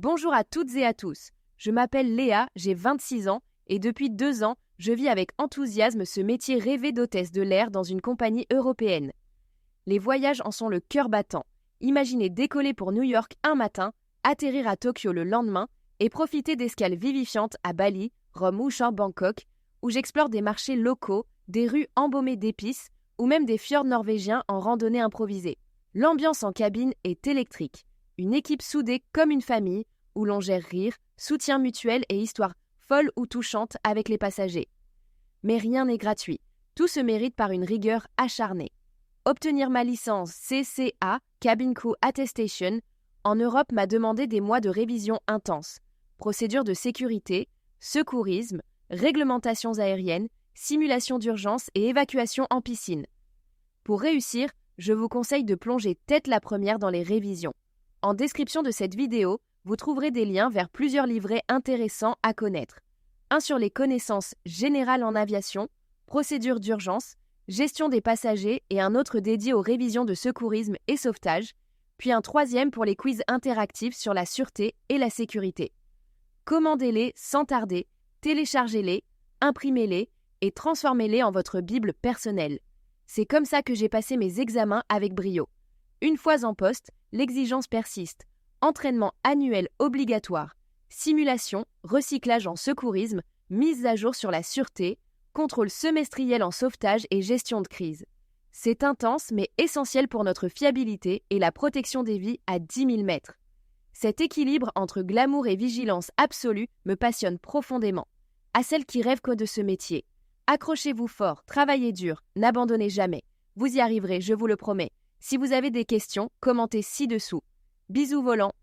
Bonjour à toutes et à tous. Je m'appelle Léa, j'ai 26 ans et depuis 2 ans, je vis avec enthousiasme ce métier rêvé d'hôtesse de l'air dans une compagnie européenne. Les voyages en sont le cœur battant. Imaginez décoller pour New York un matin, atterrir à Tokyo le lendemain et profiter d'escales vivifiantes à Bali, Rome ou Bangkok, où j'explore des marchés locaux, des rues embaumées d'épices ou même des fjords norvégiens en randonnée improvisée. L'ambiance en cabine est électrique. Une équipe soudée comme une famille, où l'on gère rire, soutien mutuel et histoires folles ou touchantes avec les passagers. Mais rien n'est gratuit. Tout se mérite par une rigueur acharnée. Obtenir ma licence CCA, Cabin Crew Attestation, en Europe m'a demandé des mois de révision intense. Procédures de sécurité, secourisme, réglementations aériennes, simulation d'urgence et évacuation en piscine. Pour réussir, je vous conseille de plonger tête la première dans les révisions. En description de cette vidéo, vous trouverez des liens vers plusieurs livrets intéressants à connaître. Un sur les connaissances générales en aviation, procédures d'urgence, gestion des passagers et un autre dédié aux révisions de secourisme et sauvetage, puis un troisième pour les quiz interactifs sur la sûreté et la sécurité. Commandez-les sans tarder, téléchargez-les, imprimez-les et transformez-les en votre Bible personnelle. C'est comme ça que j'ai passé mes examens avec brio. Une fois en poste, l'exigence persiste. Entraînement annuel obligatoire, simulation, recyclage en secourisme, mise à jour sur la sûreté, contrôle semestriel en sauvetage et gestion de crise. C'est intense mais essentiel pour notre fiabilité et la protection des vies à 10 000 mètres. Cet équilibre entre glamour et vigilance absolue me passionne profondément. À celles qui rêvent que de ce métier. Accrochez-vous fort, travaillez dur, n'abandonnez jamais. Vous y arriverez, je vous le promets. Si vous avez des questions, commentez ci-dessous. Bisous volants.